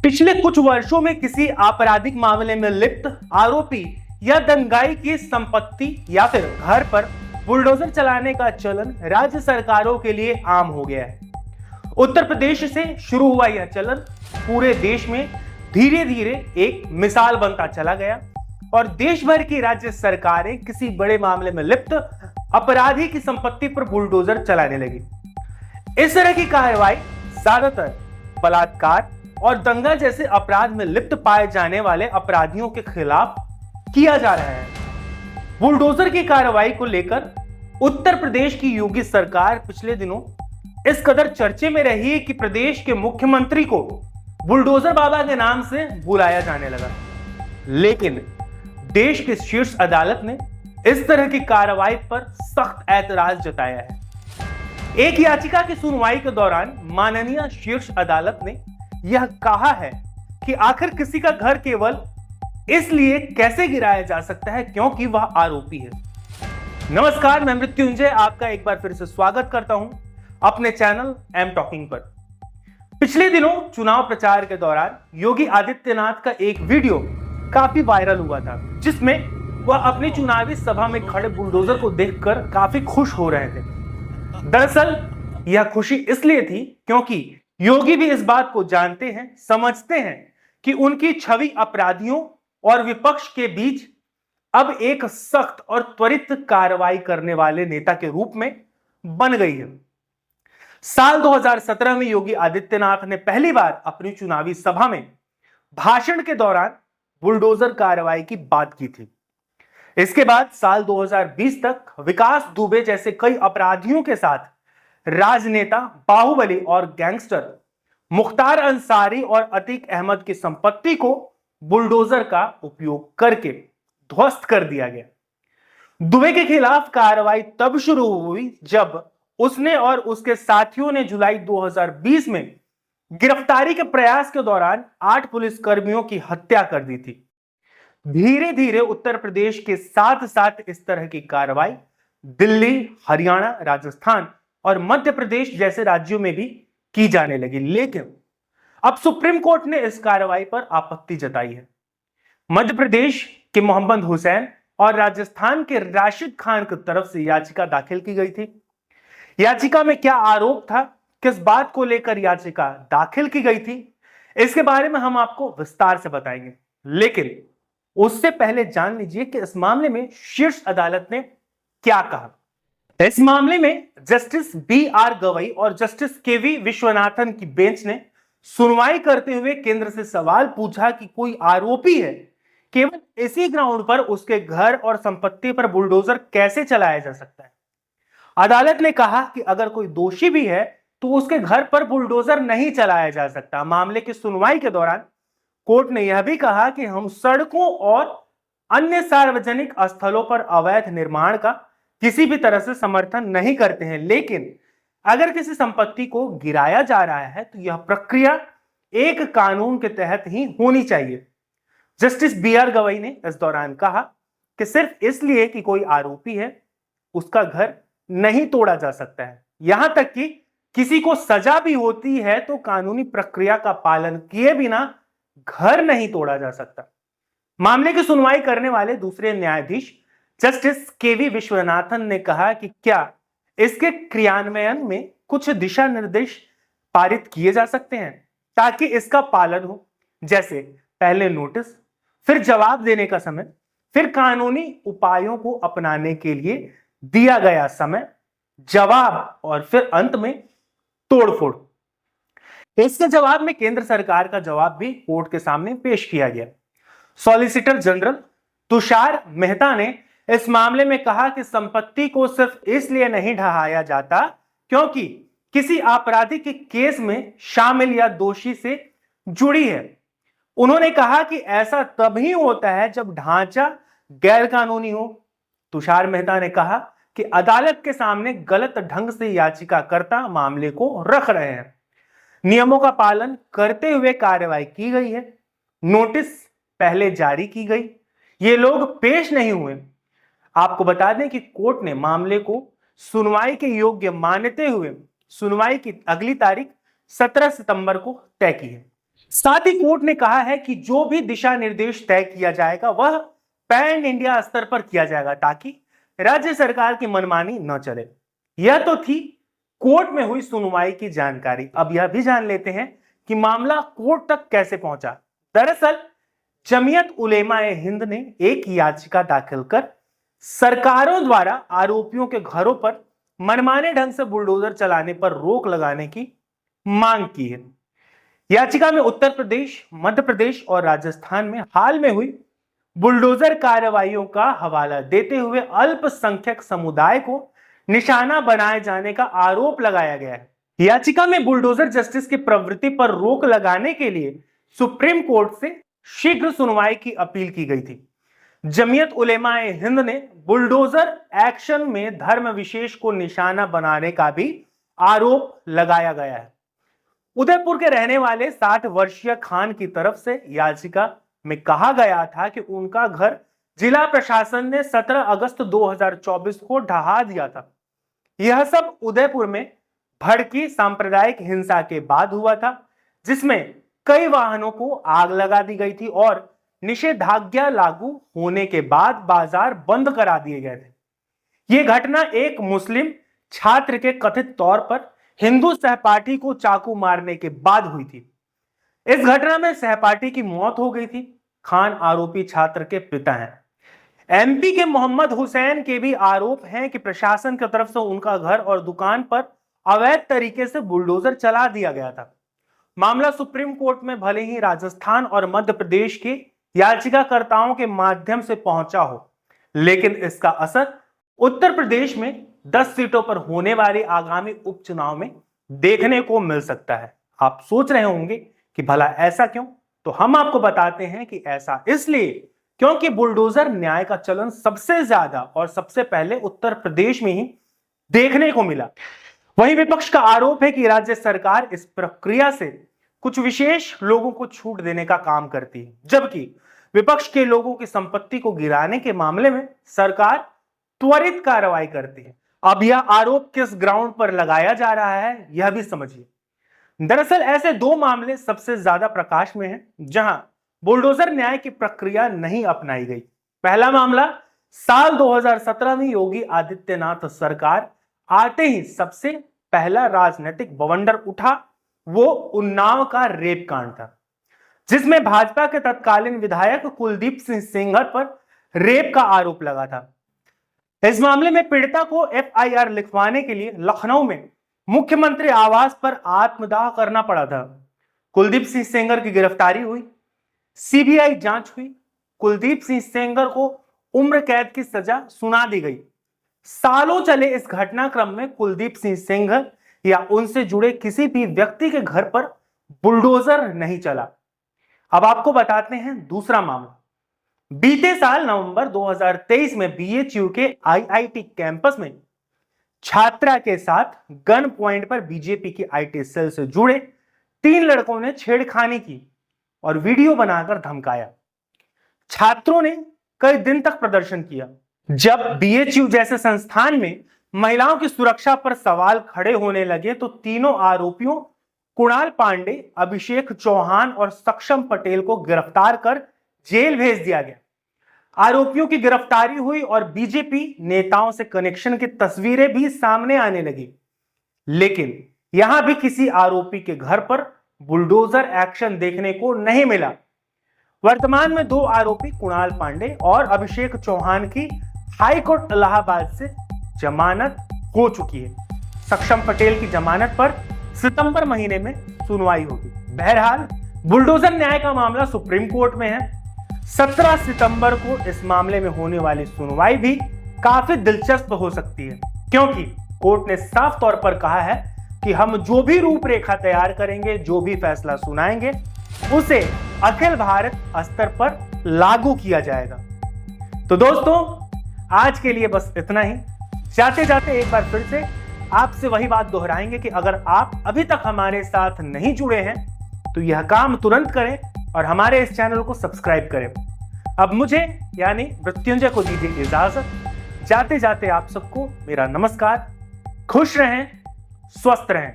पिछले कुछ वर्षों में किसी आपराधिक मामले में लिप्त आरोपी या दंगाई की संपत्ति या फिर घर पर बुलडोजर चलाने का चलन राज्य सरकारों के लिए आम हो गया है। उत्तर प्रदेश से शुरू हुआ यह चलन पूरे देश में धीरे धीरे एक मिसाल बनता चला गया और देश भर की राज्य सरकारें किसी बड़े मामले में लिप्त अपराधी की संपत्ति पर बुलडोजर चलाने लगी। इस तरह की कार्रवाई ज्यादातर बलात्कार और दंगा जैसे अपराध में लिप्त पाए जाने वाले अपराधियों के खिलाफ किया जा रहा है। बुलडोजर की कार्रवाई को लेकर उत्तर प्रदेश की योगी सरकार पिछले दिनों इस कदर चर्चे में रही कि प्रदेश के मुख्यमंत्री को बुलडोजर बाबा के नाम से बुलाया जाने लगा। लेकिन देश की शीर्ष अदालत ने इस तरह की कार्रवाई पर सख्त ऐतराज जताया है। एक याचिका की सुनवाई के दौरान माननीय शीर्ष अदालत ने यह कहा है कि आखिर किसी का घर केवल इसलिए कैसे गिराया जा सकता है क्योंकि वह आरोपी है। नमस्कार, मैं मृत्युंजय आपका एक बार फिर से स्वागत करता हूं अपने चैनल एम टॉकिंग पर। पिछले दिनों चुनाव प्रचार के दौरान योगी आदित्यनाथ का एक वीडियो काफी वायरल हुआ था, जिसमें वह अपनी चुनावी सभा में खड़े बुलडोजर को देखकर काफी खुश हो रहे थे। दरअसल यह खुशी इसलिए थी क्योंकि योगी भी इस बात को जानते हैं, समझते हैं कि उनकी छवि अपराधियों और विपक्ष के बीच अब एक सख्त और त्वरित कार्रवाई करने वाले नेता के रूप में बन गई है। साल 2017 में योगी आदित्यनाथ ने पहली बार अपनी चुनावी सभा में भाषण के दौरान बुलडोजर कार्रवाई की बात की थी। इसके बाद साल 2020 तक विकास दुबे जैसे कई अपराधियों के साथ राजनेता, बाहुबली और गैंगस्टर मुख्तार अंसारी और अतीक अहमद की संपत्ति को बुलडोजर का उपयोग करके ध्वस्त कर दिया गया। दुबे के खिलाफ कार्रवाई तब शुरू हुई जब उसने और उसके साथियों ने जुलाई 2020 में गिरफ्तारी के प्रयास के दौरान 8 पुलिसकर्मियों की हत्या कर दी थी। धीरे धीरे उत्तर प्रदेश के साथ साथ इस तरह की कार्रवाई दिल्ली, हरियाणा, राजस्थान और मध्य प्रदेश जैसे राज्यों में भी की जाने लगी। लेकिन अब सुप्रीम कोर्ट ने इस कार्रवाई पर आपत्ति जताई है। मध्य प्रदेश के मोहम्मद हुसैन और राजस्थान के राशिद खान की तरफ से याचिका दाखिल की गई थी। याचिका में क्या आरोप था, किस बात को लेकर याचिका दाखिल की गई थी, इसके बारे में हम आपको विस्तार से बताएंगे। लेकिन उससे पहले जान लीजिए कि इस मामले में शीर्ष अदालत ने क्या कहा। इस मामले में जस्टिस बी.आर. गवई और जस्टिस के.वी. विश्वनाथन की बेंच ने सुनवाई करते हुए केंद्र से सवाल पूछा कि कोई आरोपी है, केवल इसी ग्राउंड पर उसके घर और संपत्ति पर बुलडोजर कैसे चलाया जा सकता है। अदालत ने कहा कि अगर कोई दोषी भी है तो उसके घर पर बुलडोजर नहीं चलाया जा सकता। मामले की सुनवाई के दौरान कोर्ट ने यह भी कहा कि हम सड़कों और अन्य सार्वजनिक स्थलों पर अवैध निर्माण का किसी भी तरह से समर्थन नहीं करते हैं, लेकिन अगर किसी संपत्ति को गिराया जा रहा है तो यह प्रक्रिया एक कानून के तहत ही होनी चाहिए। Justice B R. गवई ने इस दौरान कहा कि सिर्फ इसलिए कि कोई आरोपी है उसका घर नहीं तोड़ा जा सकता है। यहां तक कि किसी को सजा भी होती है तो कानूनी प्रक्रिया का पालन किए बिना घर नहीं तोड़ा जा सकता। मामले की सुनवाई करने वाले दूसरे न्यायाधीश जस्टिस के.वी. विश्वनाथन ने कहा कि क्या इसके क्रियान्वयन में कुछ दिशा निर्देश पारित किए जा सकते हैं ताकि इसका पालन हो, जैसे पहले नोटिस, फिर जवाब देने का समय, फिर कानूनी उपायों को अपनाने के लिए दिया गया समय, जवाब और फिर अंत में तोड़फोड़। इसके जवाब में केंद्र सरकार का जवाब भी कोर्ट के सामने पेश किया गया। सॉलिसिटर जनरल तुषार मेहता ने इस मामले में कहा कि संपत्ति को सिर्फ इसलिए नहीं ढहाया जाता क्योंकि किसी आपराधिक केस में शामिल या दोषी से जुड़ी है। उन्होंने कहा कि ऐसा तभी होता है जब ढांचा गैरकानूनी हो। तुषार मेहता ने कहा कि अदालत के सामने गलत ढंग से याचिकाकर्ता मामले को रख रहे हैं। नियमों का पालन करते हुए कार्रवाई की गई है। नोटिस पहले जारी की गई, ये लोग पेश नहीं हुए। आपको बता दें कि कोर्ट ने मामले को सुनवाई के योग्य मानते हुए सुनवाई की अगली तारीख 17 सितंबर को तय की है। साथ ही कोर्ट ने कहा है कि जो भी दिशा निर्देश तय किया जाएगा वह पैन इंडिया स्तर पर किया जाएगा ताकि राज्य सरकार की मनमानी न चले। यह तो थी कोर्ट में हुई सुनवाई की जानकारी। अब यह भी जान लेते हैं कि मामला कोर्ट तक कैसे पहुंचा। दरअसल जमीयत उलेमा-ए हिंद ने एक याचिका दाखिल कर सरकारों द्वारा आरोपियों के घरों पर मनमाने ढंग से बुलडोजर चलाने पर रोक लगाने की मांग की है। याचिका में उत्तर प्रदेश, मध्य प्रदेश और राजस्थान में हाल में हुई बुलडोजर कार्रवाइयों का हवाला देते हुए अल्पसंख्यक समुदाय को निशाना बनाए जाने का आरोप लगाया गया है। याचिका में बुलडोजर जस्टिस की प्रवृत्ति पर रोक लगाने के लिए सुप्रीम कोर्ट से शीघ्र सुनवाई की अपील की गई थी। जमीयत उलेमा-ए हिंद ने बुलडोजर एक्शन में धर्म विशेष को निशाना बनाने का भी आरोप लगाया गया है। उदयपुर के रहने वाले 60 वर्षीय खान की तरफ से याचिका में कहा गया था कि उनका घर जिला प्रशासन ने 17 अगस्त 2024 को ढहा दिया था। यह सब उदयपुर में भड़की सांप्रदायिक हिंसा के बाद हुआ था, जिसमें कई वाहनों को आग लगा दी गई थी और निषेधाज्ञा लागू होने के बाद बाजार बंद करा दिए गए थे। यह घटना एक मुस्लिम छात्र के कथित तौर पर हिंदू सहपाठी को चाकू मारने के बाद हुई थी। इस घटना में सहपाठी की मौत हो गई थी। खान आरोपी छात्र के पिता हैं। एमपी के मोहम्मद हुसैन के भी आरोप हैं कि प्रशासन की तरफ से उनका घर और दुकान पर अवैध तरीके से बुलडोजर चला दिया गया था। मामला सुप्रीम कोर्ट में भले ही राजस्थान और मध्य प्रदेश के याचिकाकर्ताओं के माध्यम से पहुंचा हो, लेकिन इसका असर उत्तर प्रदेश में 10 सीटों पर होने वाले आगामी उपचुनाव में देखने को मिल सकता है। आप सोच रहे होंगे कि भला ऐसा क्यों? तो हम आपको बताते हैं कि ऐसा इसलिए क्योंकि बुलडोजर न्याय का चलन सबसे ज्यादा और सबसे पहले उत्तर प्रदेश में ही देखने को मिला। वहीं विपक्ष का आरोप है कि राज्य सरकार इस प्रक्रिया से कुछ विशेष लोगों को छूट देने का काम करती है, जबकि विपक्ष के लोगों की संपत्ति को गिराने के मामले में सरकार त्वरित कार्रवाई करती है। अब यह आरोप किस ग्राउंड पर लगाया जा रहा है, यह भी समझिए। दरअसल ऐसे दो मामले सबसे ज्यादा प्रकाश में हैं, जहां बुलडोजर न्याय की प्रक्रिया नहीं अपनाई गई। पहला मामला साल 2017 में योगी आदित्यनाथ सरकार आते ही सबसे पहला राजनीतिक बवंडर उठा, वो उन्नाव का रेप कांड था, जिसमें भाजपा के तत्कालीन विधायक कुलदीप सिंह सेंगर पर रेप का आरोप लगा था। इस मामले में पीड़िता को एफआईआर लिखवाने के लिए लखनऊ में मुख्यमंत्री आवास पर आत्मदाह करना पड़ा था। कुलदीप सिंह सेंगर की गिरफ्तारी हुई, सीबीआई जांच हुई। कुलदीप सिंह सेंगर को उम्र कैद की सजा सुना दी गई। सालों चले इस घटनाक्रम में कुलदीप सिंह सेंगर या उनसे जुड़े किसी भी व्यक्ति के घर पर बुलडोजर नहीं चला। अब आपको बताते हैं दूसरा मामला। बीते साल नवंबर 2023 में बीएचयू के आईआईटी कैंपस में छात्रा के साथ गन पॉइंट पर बीजेपी की आईटी सेल से जुड़े 3 लड़कों ने छेड़खानी की और वीडियो बनाकर धमकाया। छात्रों ने कई दिन तक प्रदर्शन किया। जब बीएचयू जैसे संस्थान में महिलाओं की सुरक्षा पर सवाल खड़े होने लगे तो तीनों आरोपियों कुणाल पांडे, अभिषेक चौहान और सक्षम पटेल को गिरफ्तार कर जेल भेज दिया गया। आरोपियों की गिरफ्तारी हुई और बीजेपी नेताओं से कनेक्शन की तस्वीरें भी सामने आने लगी, लेकिन यहां भी किसी आरोपी के घर पर बुलडोजर एक्शन देखने को नहीं मिला। वर्तमान में 2 आरोपी कुणाल पांडे और अभिषेक चौहान की हाईकोर्ट इलाहाबाद से जमानत हो चुकी है। सक्षम पटेल की जमानत पर सितंबर महीने में सुनवाई होगी। बहरहाल बुलडोजर न्याय का मामला सुप्रीम कोर्ट में है। 17 सितंबर को इस मामले में होने वाली सुनवाई भी काफी दिलचस्प हो सकती है, क्योंकि कोर्ट ने साफ तौर पर कहा है कि हम जो भी रूपरेखा तैयार करेंगे, जो भी फैसला सुनाएंगे, उसे अखिल भारत स्तर पर लागू किया जाएगा। तो दोस्तों, आज के लिए बस इतना ही। जाते जाते एक बार फिर से आपसे वही बात दोहराएंगे कि अगर आप अभी तक हमारे साथ नहीं जुड़े हैं तो यह काम तुरंत करें और हमारे इस चैनल को सब्सक्राइब करें। अब मुझे यानी मृत्युंजय को दीजिए इजाजत। जाते जाते आप सबको मेरा नमस्कार। खुश रहें, स्वस्थ रहें।